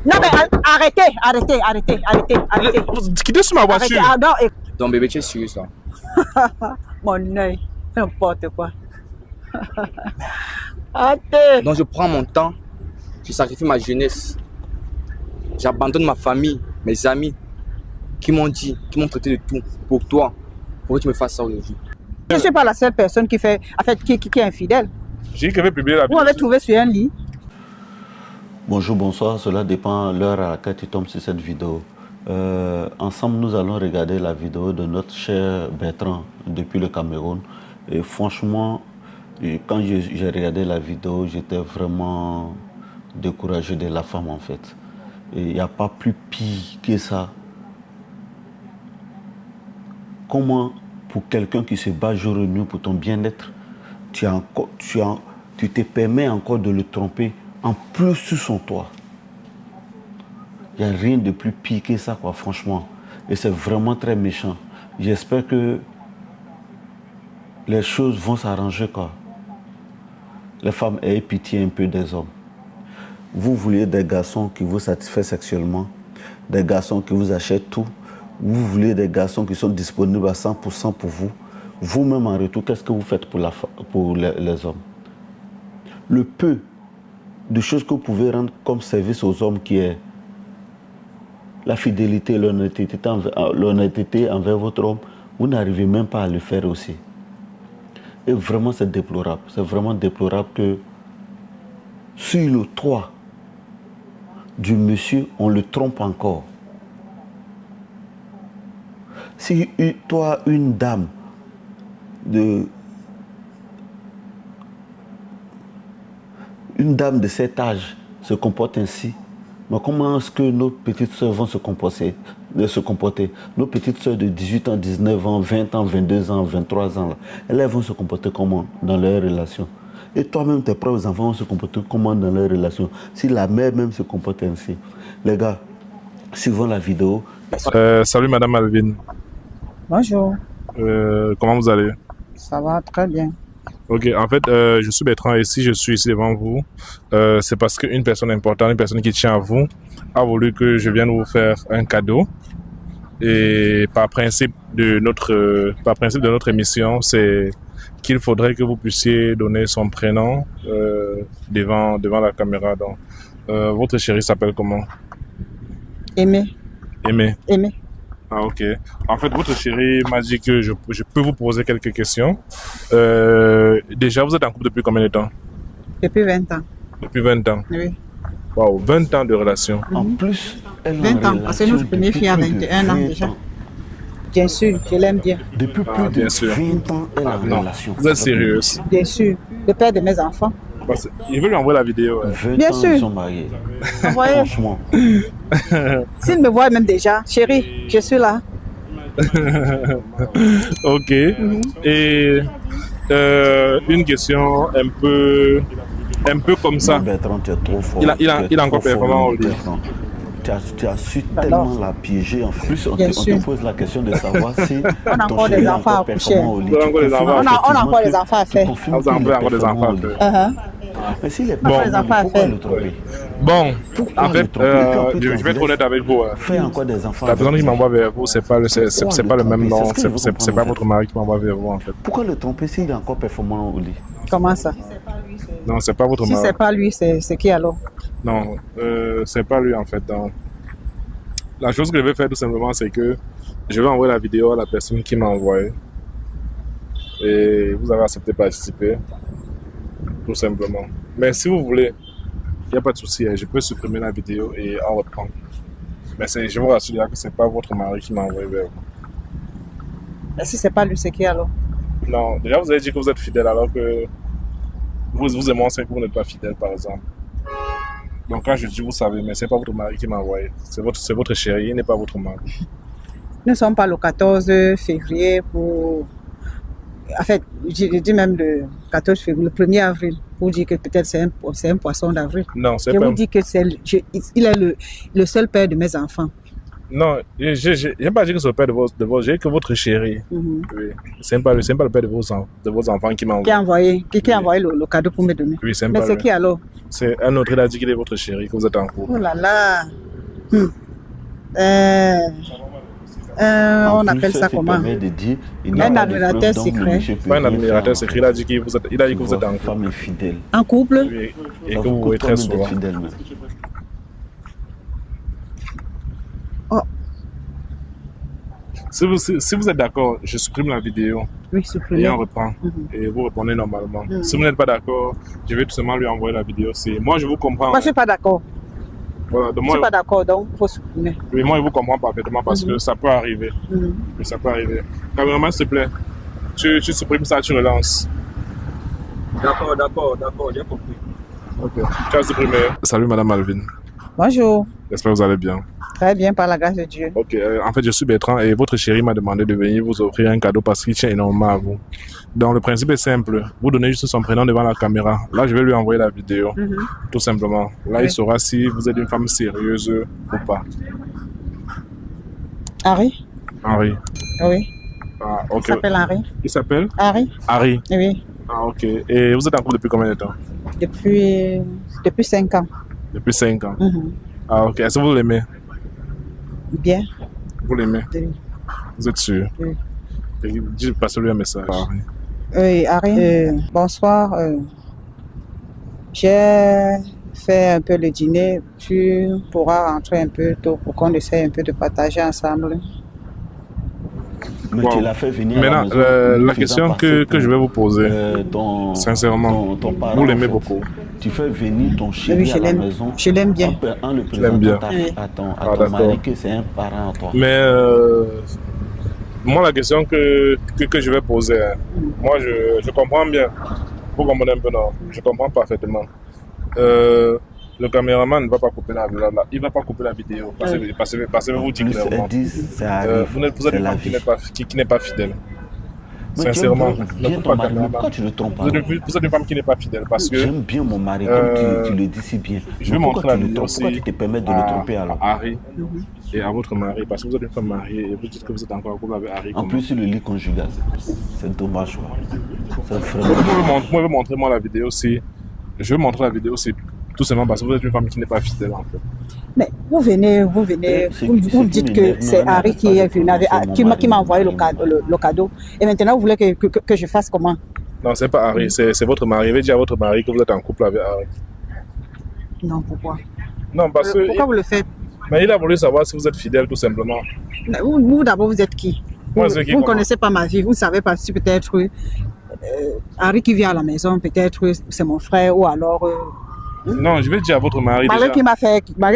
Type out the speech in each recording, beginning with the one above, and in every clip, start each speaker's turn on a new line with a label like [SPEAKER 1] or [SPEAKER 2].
[SPEAKER 1] Non, mais arrêtez.
[SPEAKER 2] Quittez sur ma voiture.
[SPEAKER 3] Donc, bébé, tu es sérieux, ça?
[SPEAKER 1] Mon œil, n'importe quoi.
[SPEAKER 3] Donc, je prends mon temps, je sacrifie ma jeunesse, j'abandonne ma famille, mes amis, qui m'ont traité de tout pour toi, pour que tu me fasses ça aujourd'hui.
[SPEAKER 1] Je ne suis pas la seule personne qui est infidèle.
[SPEAKER 2] J'ai dit qu'elle avait publié la vidéo.
[SPEAKER 1] Vous m'avez trouvé sur un lit.
[SPEAKER 4] Bonjour, bonsoir, cela dépend de l'heure à laquelle tu tombes sur cette vidéo. Ensemble, nous allons regarder la vidéo de notre cher Bertrand depuis le Cameroun. Et franchement, quand j'ai regardé la vidéo, j'étais vraiment découragé de la femme en fait. Il n'y a pas plus pire que ça. Comment, pour quelqu'un qui se bat jour et nuit pour ton bien-être, tu te permets encore de le tromper en plus sur son toit. Il n'y a rien de plus pire que ça, quoi, franchement. Et c'est vraiment très méchant. J'espère que les choses vont s'arranger, quoi. Les femmes, aient pitié un peu des hommes. Vous voulez des garçons qui vous satisfait sexuellement, des garçons qui vous achètent tout. Vous voulez des garçons qui sont disponibles à 100% pour vous. Vous-même, en retour, qu'est-ce que vous faites pour les hommes? Le peu de choses que vous pouvez rendre comme service aux hommes qui est la fidélité, l'honnêteté envers votre homme, vous n'arrivez même pas à le faire aussi. Et vraiment, c'est déplorable. C'est vraiment déplorable que sur le toit du monsieur, on le trompe encore. Si toi, une dame de cet âge se comporte ainsi, mais comment est-ce que nos petites sœurs vont se comporter? Nos petites sœurs de 18 ans, 19 ans, 20 ans, 22 ans, 23 ans, là, elles vont se comporter comment dans leurs relations? Et toi-même, tes propres enfants vont se comporter comment dans leurs relations? Si la mère même se comporte ainsi. Les gars, suivons la vidéo.
[SPEAKER 2] Salut Madame Alvin.
[SPEAKER 1] Bonjour.
[SPEAKER 2] Comment vous allez?
[SPEAKER 1] Ça va très bien.
[SPEAKER 2] Ok, en fait, je suis Bertrand et si je suis ici devant vous, c'est parce qu'une personne importante, une personne qui tient à vous, a voulu que je vienne vous faire un cadeau. Et par principe de notre émission, c'est qu'il faudrait que vous puissiez donner son prénom devant la caméra. Donc, votre chérie s'appelle comment?
[SPEAKER 1] Aimé.
[SPEAKER 2] Ah, ok. En fait, votre chérie m'a dit que je peux vous poser quelques questions. Déjà, vous êtes en couple depuis combien de temps?
[SPEAKER 1] Depuis 20 ans.
[SPEAKER 2] Depuis 20 ans?
[SPEAKER 1] Oui.
[SPEAKER 2] Wow, 20 ans de relation.
[SPEAKER 4] En plus, elle
[SPEAKER 1] 20 ans, parce que notre première fille a 21 ans déjà. Bien sûr, je l'aime bien.
[SPEAKER 4] Depuis plus de 20 ans, elle est en relation.
[SPEAKER 2] Vous êtes sérieuse?
[SPEAKER 1] Bien sûr. Le père de mes enfants.
[SPEAKER 2] Il veut lui envoyer la vidéo.
[SPEAKER 4] 20
[SPEAKER 1] bien
[SPEAKER 4] ans,
[SPEAKER 1] sûr.
[SPEAKER 4] Ils sont mariés. Franchement.
[SPEAKER 1] S'il me voit même déjà, chérie, je suis là.
[SPEAKER 2] Ok. Et une question un peu comme ça.
[SPEAKER 4] Non, Bertrand, tu es trop fort.
[SPEAKER 2] Il a encore performant au lit.
[SPEAKER 4] Tu as su tellement la piéger. En plus, on te pose la question de savoir si
[SPEAKER 1] on a encore des enfants à coucher. On a encore des enfants à faire.
[SPEAKER 2] Vous avez encore des enfants à faire.
[SPEAKER 4] Mais s'il est pas pourquoi le tromper?
[SPEAKER 2] Bon, en fait, je vais être honnête avec vous.
[SPEAKER 4] Fais encore des enfants.
[SPEAKER 2] La personne qui m'envoie vers vous, c'est pas le même nom. C'est pas votre mari qui m'envoie vers vous, en fait.
[SPEAKER 4] Pourquoi le tromper s'il est encore performant au lit?
[SPEAKER 1] Comment ça?
[SPEAKER 2] Non, c'est pas votre mari.
[SPEAKER 1] Si c'est pas lui, c'est qui alors?
[SPEAKER 2] Non, c'est pas lui en fait. Donc, la chose que je vais faire tout simplement, c'est que je vais envoyer la vidéo à la personne qui m'a envoyé. Et vous avez accepté de participer. Tout simplement. Mais si vous voulez, il n'y a pas de souci. Je peux supprimer la vidéo et en reprendre. Mais je vous rassure que ce n'est pas votre mari qui m'a envoyé vers vous.
[SPEAKER 1] Mais si c'est pas lui, c'est qui alors?
[SPEAKER 2] Non, déjà vous avez dit que vous êtes fidèle alors que vous aimez, c'est que vous n'êtes pas fidèle par exemple. Donc quand je dis vous savez, mais ce n'est pas votre mari qui m'a envoyé. C'est votre chérie, il n'est pas votre mari.
[SPEAKER 1] Nous ne sommes pas le 14 février pour... En fait, je dis même le 14 février, le 1er avril, pour dire que peut-être c'est un poisson d'avril.
[SPEAKER 2] Non, c'est
[SPEAKER 1] pas...
[SPEAKER 2] Je
[SPEAKER 1] vous dis que il est le seul père de mes enfants.
[SPEAKER 2] Non, je n'ai pas dit que c'est le père de vos j'ai dit que votre chérie. Oui. C'est pas le père de vos enfants qui m'a envoyé.
[SPEAKER 1] Qui a envoyé le cadeau pour me donner.
[SPEAKER 2] Oui, c'est
[SPEAKER 1] mais c'est qui alors?
[SPEAKER 2] C'est un autre, il a dit qu'il est votre chérie, que vous êtes en cours.
[SPEAKER 1] Oh là là! On
[SPEAKER 4] En plus,
[SPEAKER 1] appelle ça
[SPEAKER 4] te
[SPEAKER 1] comment?
[SPEAKER 4] permet de dire, il n'y a
[SPEAKER 1] Un
[SPEAKER 4] pas de
[SPEAKER 1] admirateur
[SPEAKER 4] preuve, donc le
[SPEAKER 1] secret.
[SPEAKER 4] monsieur peut
[SPEAKER 2] Pas un
[SPEAKER 4] rien
[SPEAKER 2] admirateur
[SPEAKER 4] faire.
[SPEAKER 2] secret, il a dit que vous êtes, il a dit que vous êtes en
[SPEAKER 4] Votre
[SPEAKER 2] couple.
[SPEAKER 4] femme est fidèle.
[SPEAKER 1] En couple?
[SPEAKER 2] Et
[SPEAKER 4] Ça
[SPEAKER 2] que
[SPEAKER 4] vous
[SPEAKER 2] vous
[SPEAKER 4] coûte
[SPEAKER 2] voyez
[SPEAKER 4] quand
[SPEAKER 2] très
[SPEAKER 4] même d'être
[SPEAKER 2] souvent.
[SPEAKER 4] fidèle même.
[SPEAKER 1] Oh,
[SPEAKER 2] Si vous êtes d'accord, je supprime la vidéo
[SPEAKER 1] oui,
[SPEAKER 2] et
[SPEAKER 1] supprimé.
[SPEAKER 2] on reprend. Et vous répondez normalement. Si vous n'êtes pas d'accord, je vais tout simplement lui envoyer la vidéo. Moi, je vous comprends.
[SPEAKER 1] Moi, je ne suis pas d'accord.
[SPEAKER 2] Voilà, de
[SPEAKER 1] Je ne
[SPEAKER 2] moi,
[SPEAKER 1] suis pas d'accord, donc il faut supprimer.
[SPEAKER 2] oui, moi, je vous comprends parfaitement parce que ça peut arriver. Oui, ça peut arriver. Caméraman, s'il te plaît, tu supprimes ça, tu relances.
[SPEAKER 3] D'accord, j'ai compris.
[SPEAKER 2] Ok, tu as supprimé. Salut, Madame Alvin.
[SPEAKER 1] Bonjour.
[SPEAKER 2] J'espère que vous allez bien.
[SPEAKER 1] Très bien, par la grâce de Dieu.
[SPEAKER 2] Ok, en fait, je suis Bertrand et votre chérie m'a demandé de venir vous offrir un cadeau parce qu'il tient énormément à vous. Donc, le principe est simple. Vous donnez juste son prénom devant la caméra. Là, je vais lui envoyer la vidéo, tout simplement. Là, il saura si vous êtes une femme sérieuse ou pas.
[SPEAKER 1] Henri?
[SPEAKER 2] Henri.
[SPEAKER 1] Oui.
[SPEAKER 2] Ah,
[SPEAKER 1] Il
[SPEAKER 2] ok.
[SPEAKER 1] s'appelle Henri.
[SPEAKER 2] Il s'appelle
[SPEAKER 1] Henri?
[SPEAKER 2] Harry.
[SPEAKER 1] Oui.
[SPEAKER 2] Ah, ok. Et vous êtes en couple depuis combien de temps?
[SPEAKER 1] Depuis 5 ans.
[SPEAKER 2] Depuis 5 ans. Ah, ok. Est-ce que vous l'aimez?
[SPEAKER 1] Bien.
[SPEAKER 2] Vous l'aimez?
[SPEAKER 1] Oui.
[SPEAKER 2] Vous êtes sûr?
[SPEAKER 1] Oui.
[SPEAKER 2] Passez-lui un message. Henri.
[SPEAKER 1] Oui, Henri. Bonsoir. J'ai fait un peu le dîner. Tu pourras rentrer un peu tôt pour qu'on essaie un peu de partager ensemble.
[SPEAKER 4] Mais
[SPEAKER 2] Wow.
[SPEAKER 4] tu l'as fait venir à la
[SPEAKER 2] Maintenant,
[SPEAKER 4] maison.
[SPEAKER 2] la
[SPEAKER 4] nous
[SPEAKER 2] question
[SPEAKER 4] faisant passer
[SPEAKER 2] que je vais vous poser, sincèrement,
[SPEAKER 4] ton parent,
[SPEAKER 2] vous l'aimez
[SPEAKER 4] en fait.
[SPEAKER 2] beaucoup?
[SPEAKER 4] Tu fais venir ton chéri
[SPEAKER 1] Oui, je
[SPEAKER 4] à la
[SPEAKER 1] l'aime.
[SPEAKER 4] maison.
[SPEAKER 1] Je l'aime bien.
[SPEAKER 4] En le
[SPEAKER 2] l'aime bien.
[SPEAKER 4] présentant à ton
[SPEAKER 2] d'accord.
[SPEAKER 4] mari que c'est un parent à toi.
[SPEAKER 2] Mais moi, la question que je vais poser, hein, moi, je comprends bien. Vous comprenez un peu, non? Je comprends parfaitement. Le caméraman ne va pas couper il va pas couper la vidéo. Parce que vous dites
[SPEAKER 4] Plus
[SPEAKER 2] clairement.
[SPEAKER 4] elles disent, ça arrive.
[SPEAKER 2] Vous êtes
[SPEAKER 4] c'est
[SPEAKER 2] une
[SPEAKER 4] la
[SPEAKER 2] femme
[SPEAKER 4] vie.
[SPEAKER 2] qui n'est pas fidèle.
[SPEAKER 4] Mais
[SPEAKER 2] Sincèrement,
[SPEAKER 4] tu aimes
[SPEAKER 2] ne
[SPEAKER 4] bien
[SPEAKER 2] coupe
[SPEAKER 4] ton
[SPEAKER 2] pas
[SPEAKER 4] mari.
[SPEAKER 2] caméraman.
[SPEAKER 4] Pourquoi tu le trompes pas?
[SPEAKER 2] Vous êtes une femme qui n'est pas fidèle parce que
[SPEAKER 4] J'aime bien mon mari, comme tu le dis si bien.
[SPEAKER 2] je vais
[SPEAKER 4] Mais
[SPEAKER 2] montrer
[SPEAKER 4] pourquoi
[SPEAKER 2] la
[SPEAKER 4] tu le
[SPEAKER 2] vidéo
[SPEAKER 4] trompes? Pourquoi
[SPEAKER 2] aussi
[SPEAKER 4] tu te permets de le tromper alors?
[SPEAKER 2] à Harry et à votre mari parce que vous êtes une femme mariée et vous dites que vous êtes encore en couple avec Harry.
[SPEAKER 4] En plus, sur le lit conjugal, c'est dommage. Quoi. C'est
[SPEAKER 2] Vous
[SPEAKER 4] vraiment...
[SPEAKER 2] pouvez montrer moi la vidéo aussi. Je vais montrer la vidéo aussi tout simplement parce que vous êtes une femme qui n'est pas fidèle en fait.
[SPEAKER 1] Mais vous venez, vous dites que c'est Harry qui est venu qui m'a envoyé le cadeau. Et maintenant, vous voulez que je fasse comment?
[SPEAKER 2] Non, c'est pas Harry, c'est votre mari. Veuillez dire à votre mari que vous êtes en couple avec Harry.
[SPEAKER 1] Non, pourquoi?
[SPEAKER 2] Non, parce que
[SPEAKER 1] Pourquoi vous le faites?
[SPEAKER 2] mais il a voulu savoir si vous êtes fidèle tout simplement.
[SPEAKER 1] Mais vous d'abord, vous êtes qui?
[SPEAKER 2] Moi,
[SPEAKER 1] Vous
[SPEAKER 2] c'est qui,
[SPEAKER 1] ne
[SPEAKER 2] comment?
[SPEAKER 1] connaissez pas ma vie, vous ne savez pas si peut-être Harry qui vient à la maison, peut-être c'est mon frère ou alors...
[SPEAKER 2] Non, je vais dire à votre mari
[SPEAKER 1] malgré
[SPEAKER 2] déjà.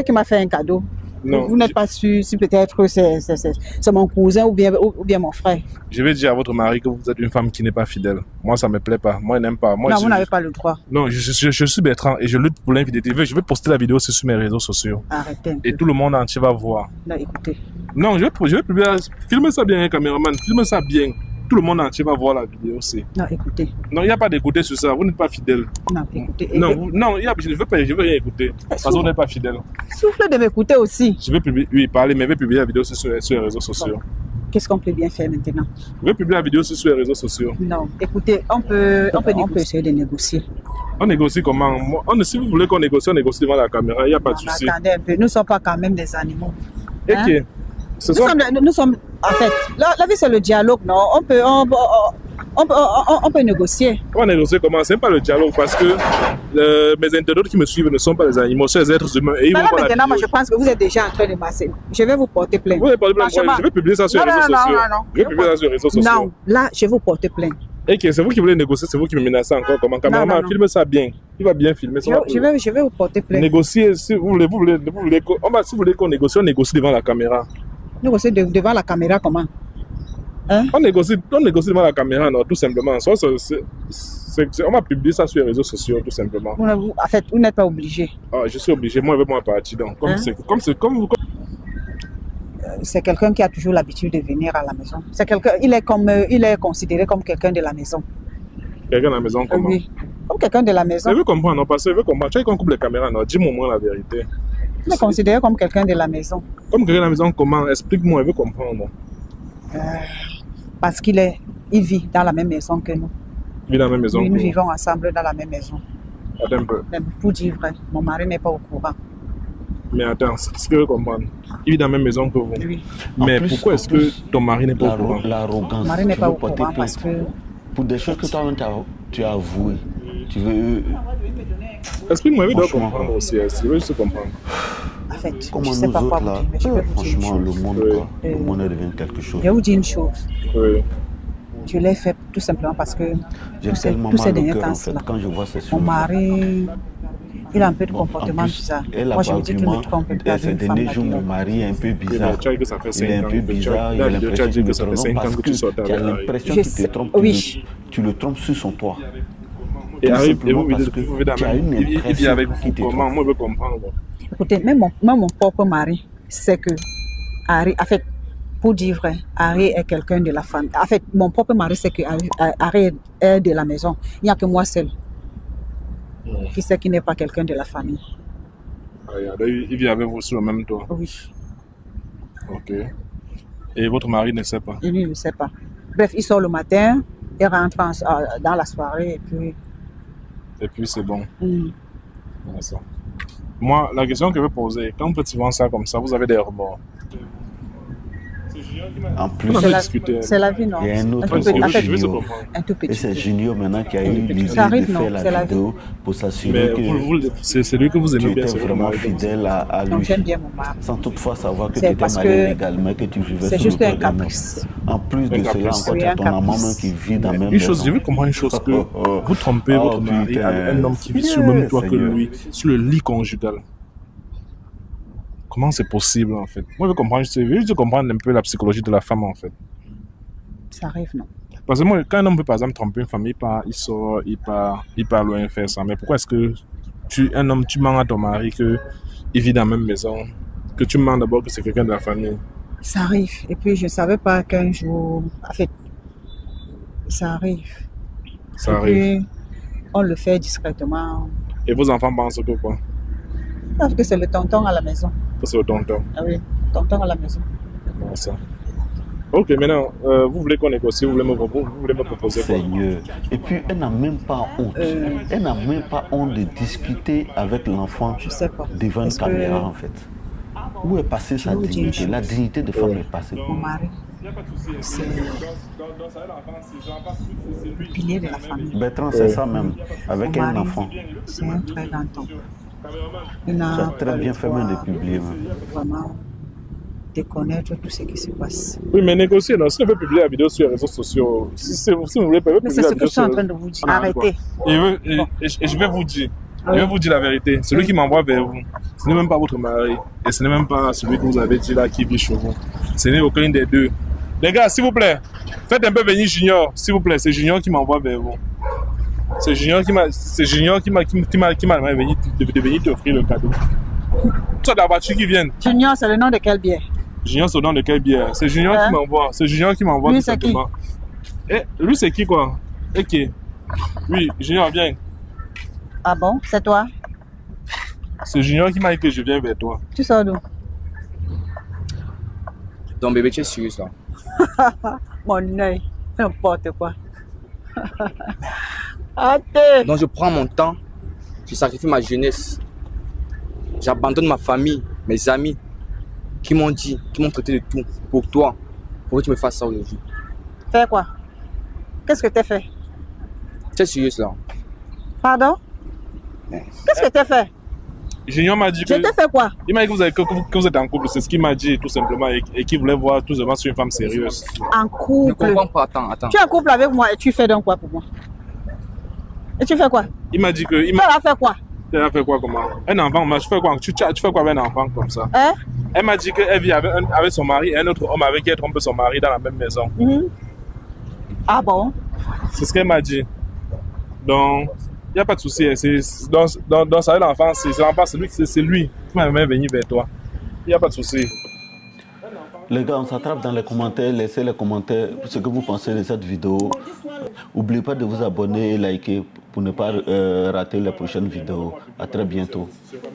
[SPEAKER 1] qu'il m'a fait un cadeau.
[SPEAKER 2] Non,
[SPEAKER 1] Vous n'êtes pas sûr si peut-être c'est mon cousin ou bien mon frère.
[SPEAKER 2] je vais dire à votre mari que vous êtes une femme qui n'est pas fidèle. Moi, ça me plaît pas. Moi, je n'aime pas. Moi,
[SPEAKER 1] Non, vous n'avez pas le droit.
[SPEAKER 2] Non, je suis Bertrand et je lutte pour l'infidélité. Je vais poster la vidéo aussi sur mes réseaux sociaux.
[SPEAKER 1] Arrêtez un
[SPEAKER 2] Et
[SPEAKER 1] peu.
[SPEAKER 2] tout le monde entier va voir.
[SPEAKER 1] Non, écoutez.
[SPEAKER 2] Non, je vais publier. Filmez ça bien, caméraman. Filmez ça bien. Tout le monde entier va voir la vidéo aussi.
[SPEAKER 1] Non, écoutez.
[SPEAKER 2] Non, il n'y a pas d'écouter sur ça. Vous n'êtes pas fidèle.
[SPEAKER 1] Non, écoutez.
[SPEAKER 2] Non, je ne veux rien écouter. Parce que vous n'êtes pas fidèle.
[SPEAKER 1] Souffle de m'écouter aussi.
[SPEAKER 2] Je vais publier, oui, parler, mais je vais publier la vidéo sur les réseaux sociaux.
[SPEAKER 1] Qu'est-ce qu'on peut bien faire maintenant?
[SPEAKER 2] Je vais publier la vidéo sur les réseaux sociaux.
[SPEAKER 1] Non, écoutez, on peut essayer de négocier.
[SPEAKER 2] On négocie comment? Si vous voulez qu'on négocie, on négocie devant la caméra. Il n'y a pas de souci.
[SPEAKER 1] Attendez un peu, nous ne sommes pas quand même des animaux.
[SPEAKER 2] Et
[SPEAKER 1] Hein?
[SPEAKER 2] qui?
[SPEAKER 1] Nous sommes, en fait, la vie c'est le dialogue, non? On peut négocier.
[SPEAKER 2] On va négocier comment? C'est pas le dialogue parce que mes internautes qui me suivent ne sont pas des animaux, c'est des êtres humains. Et ils
[SPEAKER 1] Mais
[SPEAKER 2] vont
[SPEAKER 1] là
[SPEAKER 2] voir la
[SPEAKER 1] maintenant, moi
[SPEAKER 2] vidéo.
[SPEAKER 1] je pense que vous êtes déjà en train de masser. Je vais vous porter plainte.
[SPEAKER 2] Vous n'avez pas de problème,
[SPEAKER 1] Franchement.
[SPEAKER 2] je vais publier ça sur les réseaux sociaux. Je vais publier ça sur les réseaux sociaux.
[SPEAKER 1] Non, là, je vais vous porter plainte.
[SPEAKER 2] Et que c'est vous qui voulez négocier, c'est vous qui me menacez encore. Comment? Caméraman,
[SPEAKER 1] non.
[SPEAKER 2] filme ça bien. Il va bien filmer. Ça va
[SPEAKER 1] Je vais vous porter plainte.
[SPEAKER 2] négocier, si vous voulez si vous voulez qu'on négocie, on négocie devant la caméra.
[SPEAKER 1] Négocier devant la caméra, comment? Hein?
[SPEAKER 2] On négocie devant la caméra, non, tout simplement. On va publier ça sur les réseaux sociaux, tout simplement.
[SPEAKER 1] En fait, vous n'êtes pas obligé.
[SPEAKER 2] Ah, je suis obligé, moi, je veux moi partir. Donc,
[SPEAKER 1] C'est quelqu'un qui a toujours l'habitude de venir à la maison. C'est quelqu'un, il est considéré comme quelqu'un de la maison.
[SPEAKER 2] quelqu'un à la maison, comment?
[SPEAKER 1] Oui, comme quelqu'un de la maison.
[SPEAKER 2] Je veux comprendre, non, parce que je veux comprendre. Tu sais qu'on coupe les caméras, non, dis-moi au moins la vérité.
[SPEAKER 1] Il est considéré comme quelqu'un de la maison.
[SPEAKER 2] Comme quelqu'un à la maison, comment? Explique-moi, je veux comprendre.
[SPEAKER 1] Parce qu'il vit dans la même maison que nous.
[SPEAKER 2] Il vit dans la même maison.
[SPEAKER 1] Oui, nous
[SPEAKER 2] que vous.
[SPEAKER 1] vivons ensemble dans la même maison.
[SPEAKER 2] Attends un peu.
[SPEAKER 1] Mais pour dire vrai, mon mari n'est pas au courant.
[SPEAKER 2] Mais attends, ce que je veux comprendre, il vit dans la même maison que vous.
[SPEAKER 1] Oui.
[SPEAKER 2] Mais
[SPEAKER 4] En plus-
[SPEAKER 2] pourquoi
[SPEAKER 4] en
[SPEAKER 2] est-ce que
[SPEAKER 4] plus,
[SPEAKER 2] ton mari n'est pas au courant?
[SPEAKER 4] L'arrogance.
[SPEAKER 1] Mon mari n'est
[SPEAKER 4] Tu
[SPEAKER 1] pas
[SPEAKER 4] veux
[SPEAKER 1] au
[SPEAKER 4] porter
[SPEAKER 1] courant
[SPEAKER 4] plainte
[SPEAKER 1] parce que
[SPEAKER 4] pour des choses que toi-même tu as avoué. Tu veux.
[SPEAKER 2] Explique-moi, il doit
[SPEAKER 4] Franchement,
[SPEAKER 2] comprendre
[SPEAKER 4] quoi.
[SPEAKER 2] aussi. Je veux juste comprendre.
[SPEAKER 1] en fait, je
[SPEAKER 4] Comment
[SPEAKER 1] ne sais
[SPEAKER 4] nous
[SPEAKER 1] pas quoi
[SPEAKER 4] autres
[SPEAKER 1] vous
[SPEAKER 4] là,
[SPEAKER 1] dire, mais je vais vous dire une
[SPEAKER 4] franchement, le
[SPEAKER 1] chose.
[SPEAKER 4] monde,
[SPEAKER 2] Oui.
[SPEAKER 4] quoi. Le monde devient quelque chose.
[SPEAKER 1] Je vais vous dire une chose.
[SPEAKER 2] Oui.
[SPEAKER 1] Je l'ai fait tout simplement parce que
[SPEAKER 4] J'ai
[SPEAKER 1] tous ces
[SPEAKER 4] tellement
[SPEAKER 1] derniers
[SPEAKER 4] mal au cœur en fait
[SPEAKER 1] temps-là,
[SPEAKER 4] quand je vois ces
[SPEAKER 1] mon
[SPEAKER 4] choses.
[SPEAKER 1] mari, il a un peu de
[SPEAKER 4] Bon, en
[SPEAKER 1] comportement
[SPEAKER 4] plus,
[SPEAKER 1] bizarre.
[SPEAKER 4] elle a
[SPEAKER 1] Moi, je
[SPEAKER 4] pas
[SPEAKER 1] me dis, tu ne
[SPEAKER 4] argument.
[SPEAKER 1] te trompes pas
[SPEAKER 4] Ces
[SPEAKER 1] d'une femme
[SPEAKER 4] derniers jours, mon
[SPEAKER 1] mature.
[SPEAKER 4] mari est un peu
[SPEAKER 2] Oui,
[SPEAKER 4] bizarre.
[SPEAKER 2] mais tu as dit que ça fait
[SPEAKER 4] Il est
[SPEAKER 2] 5
[SPEAKER 4] un
[SPEAKER 2] ans.
[SPEAKER 4] peu bizarre, il a l'impression
[SPEAKER 2] Tu as dit
[SPEAKER 4] qu'il
[SPEAKER 2] que
[SPEAKER 4] me
[SPEAKER 2] ça fait
[SPEAKER 4] trompe
[SPEAKER 2] 5 ans
[SPEAKER 4] parce
[SPEAKER 2] que
[SPEAKER 4] que
[SPEAKER 2] tu sortais
[SPEAKER 4] tu as
[SPEAKER 2] avec Harry.
[SPEAKER 4] l'impression
[SPEAKER 1] Je
[SPEAKER 4] qu'il te
[SPEAKER 1] sais-
[SPEAKER 4] trompe,
[SPEAKER 1] oui.
[SPEAKER 4] tu le trompes sur son toit.
[SPEAKER 2] Et
[SPEAKER 4] Tout
[SPEAKER 2] Harry, et
[SPEAKER 4] simplement
[SPEAKER 2] vous
[SPEAKER 4] parce
[SPEAKER 2] vivez
[SPEAKER 4] que
[SPEAKER 2] dans
[SPEAKER 4] tu as
[SPEAKER 2] même.
[SPEAKER 4] une
[SPEAKER 2] Il vit
[SPEAKER 4] impression
[SPEAKER 2] avec
[SPEAKER 4] qu'il
[SPEAKER 2] vous
[SPEAKER 4] te
[SPEAKER 2] comment?
[SPEAKER 4] trompe.
[SPEAKER 2] Moi, je veux comprendre.
[SPEAKER 1] Écoutez, même mon propre mari sait que Harry, en fait, pour dire vrai, Harry est quelqu'un de la famille. En fait, mon propre mari sait que Harry est de la maison. Il n'y a que moi seul qui sait qu'il n'est pas quelqu'un de la famille.
[SPEAKER 2] Ah, regarde, il vit avec vous sur le même toit.
[SPEAKER 1] Oui,
[SPEAKER 2] Ok. Et votre mari ne sait pas.
[SPEAKER 1] et lui, il ne sait pas. Bref, il sort le matin, il rentre dans la soirée et puis...
[SPEAKER 2] Et puis c'est bon.
[SPEAKER 1] hmm,
[SPEAKER 2] Voilà ça. Moi, la question que je veux poser, quand vous vend ça comme ça, vous avez des remords.
[SPEAKER 4] En plus,
[SPEAKER 2] On a
[SPEAKER 1] c'est
[SPEAKER 2] pu
[SPEAKER 1] la,
[SPEAKER 2] discuter.
[SPEAKER 1] c'est la vie, non?
[SPEAKER 4] il y a un autre
[SPEAKER 1] peu, en fait,
[SPEAKER 2] je veux
[SPEAKER 4] Junior.
[SPEAKER 2] comprendre.
[SPEAKER 1] un tout
[SPEAKER 4] Et
[SPEAKER 1] petit
[SPEAKER 4] c'est
[SPEAKER 1] peu.
[SPEAKER 4] Junior maintenant qui a eu l'idée
[SPEAKER 1] Ça arrive,
[SPEAKER 4] de
[SPEAKER 1] non,
[SPEAKER 4] faire
[SPEAKER 1] c'est
[SPEAKER 4] la
[SPEAKER 1] la
[SPEAKER 4] vidéo pour
[SPEAKER 2] Mais
[SPEAKER 4] s'assurer que
[SPEAKER 2] c'est lui que vous
[SPEAKER 4] tu
[SPEAKER 2] aimez bien,
[SPEAKER 4] étais
[SPEAKER 2] c'est votre
[SPEAKER 4] vraiment
[SPEAKER 2] mari.
[SPEAKER 4] fidèle à
[SPEAKER 1] Donc,
[SPEAKER 4] lui.
[SPEAKER 1] j'aime bien mon mari.
[SPEAKER 4] Sans toutefois savoir que tu
[SPEAKER 1] C'est
[SPEAKER 4] étais
[SPEAKER 1] parce
[SPEAKER 4] marié
[SPEAKER 1] que
[SPEAKER 4] légalement, que tu vivais
[SPEAKER 1] c'est
[SPEAKER 4] sur le
[SPEAKER 1] juste
[SPEAKER 4] toit
[SPEAKER 1] un
[SPEAKER 4] d'un autre.
[SPEAKER 1] caprice.
[SPEAKER 4] En plus de
[SPEAKER 2] Un
[SPEAKER 4] cela,
[SPEAKER 2] caprice.
[SPEAKER 4] encore,
[SPEAKER 1] Oui,
[SPEAKER 4] tu as
[SPEAKER 1] un
[SPEAKER 4] ton amant
[SPEAKER 1] caprice.
[SPEAKER 4] même qui vit dans la même
[SPEAKER 2] Une chose,
[SPEAKER 4] maison.
[SPEAKER 2] je veux comprendre une chose que vous trompez
[SPEAKER 4] Oh,
[SPEAKER 2] votre mari
[SPEAKER 4] putain.
[SPEAKER 2] avec un homme qui vit sur le même toit que
[SPEAKER 4] Seigneur.
[SPEAKER 2] lui, sur le lit conjugal. Comment c'est possible en fait? Moi je veux comprendre, je veux juste comprendre un peu la psychologie de la femme en fait.
[SPEAKER 1] Ça arrive, non?
[SPEAKER 2] Parce que moi, quand un homme veut par exemple tromper une femme, il sort, il part loin faire ça. Mais pourquoi est-ce que un homme, tu mens à ton mari qu'il vit dans la même maison, que tu mens d'abord que c'est quelqu'un de la famille?
[SPEAKER 1] Ça arrive. Et puis, je ne savais pas qu'un jour... En fait, ça arrive.
[SPEAKER 2] Ça
[SPEAKER 1] Et
[SPEAKER 2] arrive.
[SPEAKER 1] puis, on le fait discrètement.
[SPEAKER 2] Et vos enfants pensent que quoi?
[SPEAKER 1] Parce que c'est le tonton à la maison.
[SPEAKER 2] Que c'est le tonton.
[SPEAKER 1] Ah oui, tonton à la maison.
[SPEAKER 2] Voilà ça. Ok, maintenant, vous voulez qu'on négocie, vous voulez me proposer quoi?
[SPEAKER 4] Seigneur. Et puis, elle n'a même pas honte. Elle n'a même pas honte de discuter avec l'enfant
[SPEAKER 1] Je sais pas.
[SPEAKER 4] devant une
[SPEAKER 1] Est-ce que
[SPEAKER 4] caméra, en fait. Où est passée sa
[SPEAKER 1] vous dire une
[SPEAKER 4] dignité? La
[SPEAKER 1] chose.
[SPEAKER 4] dignité de femme est passée.
[SPEAKER 1] mon mari, c'est le pilier de la famille.
[SPEAKER 4] Bertrand, c'est ça même, avec
[SPEAKER 1] Mon
[SPEAKER 4] un
[SPEAKER 1] mari,
[SPEAKER 4] enfant.
[SPEAKER 1] c'est un très grand homme. Il
[SPEAKER 4] Tu
[SPEAKER 1] n'a
[SPEAKER 4] as très
[SPEAKER 1] pas
[SPEAKER 4] bien
[SPEAKER 1] le
[SPEAKER 4] fait même de
[SPEAKER 1] droit
[SPEAKER 4] publier. Même.
[SPEAKER 1] vraiment de connaître tout ce qui se passe.
[SPEAKER 2] Oui, mais négocier, non. Si on veut publier la vidéo sur les réseaux sociaux, si vous voulez pas
[SPEAKER 1] Mais
[SPEAKER 2] publier
[SPEAKER 1] c'est
[SPEAKER 2] la
[SPEAKER 1] ce que
[SPEAKER 2] vidéo
[SPEAKER 1] je suis en
[SPEAKER 2] sur...
[SPEAKER 1] train de vous dire.
[SPEAKER 2] Ah,
[SPEAKER 1] Arrêtez.
[SPEAKER 2] Et je vais vous dire.
[SPEAKER 1] Oui.
[SPEAKER 2] Je vais vous dire la vérité. Celui qui m'envoie vers vous, ce n'est même pas votre mari. Et ce n'est même pas celui que vous avez dit là qui vit chez vous. Ce n'est aucun des deux. Les gars, s'il vous plaît, faites un peu venir Junior. S'il vous plaît, c'est Junior qui m'envoie vers vous. C'est Junior qui m'a demandé de venir t'offrir le cadeau. Toi, la voiture qui vient.
[SPEAKER 1] Junior, c'est le nom de quelle bière?
[SPEAKER 2] Junior, c'est le nom de quelle bière? C'est Junior qui m'envoie. C'est Junior qui m'envoie.
[SPEAKER 1] Lui,
[SPEAKER 2] tout
[SPEAKER 1] c'est qui?
[SPEAKER 2] simplement. Et lui, c'est qui quoi? Et qui? Oui, Junior, viens.
[SPEAKER 1] Ah bon? C'est toi?
[SPEAKER 2] C'est Junior qui m'a dit que je viens vers toi.
[SPEAKER 1] Tu sors d'où?
[SPEAKER 3] Donc, bébé, tu es sérieux là?
[SPEAKER 1] Mon œil. N'importe quoi. Arrêtez.
[SPEAKER 3] Donc, je prends mon temps, je sacrifie ma jeunesse, j'abandonne ma famille, mes amis, qui m'ont dit, qui m'ont traité de tout pour toi, pour que tu me fasses ça aujourd'hui.
[SPEAKER 1] Fais quoi? Qu'est-ce que t'as fait?
[SPEAKER 3] Tu es sérieux là?
[SPEAKER 1] Pardon? Qu'est-ce que t'as fait?
[SPEAKER 2] Junior m'a dit
[SPEAKER 1] Je
[SPEAKER 2] que...
[SPEAKER 1] t'ai fait quoi?
[SPEAKER 2] Il m'a dit que vous êtes en couple, c'est ce qu'il m'a dit tout simplement et qu'il voulait voir tout simplement sur une femme sérieuse.
[SPEAKER 1] En
[SPEAKER 3] Je ne
[SPEAKER 1] couple.
[SPEAKER 3] comprends pas, attends.
[SPEAKER 1] Tu es en couple avec moi et tu fais donc quoi pour moi? Et tu fais quoi?
[SPEAKER 2] Il m'a dit que...
[SPEAKER 1] Tu as fait quoi?
[SPEAKER 2] Elle a fait quoi comment? Un enfant, moi, je fais quoi? Tu fais quoi avec un enfant comme ça?
[SPEAKER 1] Hein?
[SPEAKER 2] Elle m'a dit qu'elle vit avec son mari et un autre homme avec qui elle trompe son mari dans la même maison.
[SPEAKER 1] Mhm. Ah bon?
[SPEAKER 2] C'est ce qu'elle m'a dit. Donc, il n'y a pas de souci. Dans sa l'enfant, c'est lui qui m'a même venu vers toi. Il n'y a pas de souci.
[SPEAKER 4] Les gars, on s'attrape dans les commentaires. Laissez les commentaires ce que vous pensez de cette vidéo. N'oubliez pas de vous abonner et liker pour ne pas rater les prochaines vidéos. À très bientôt.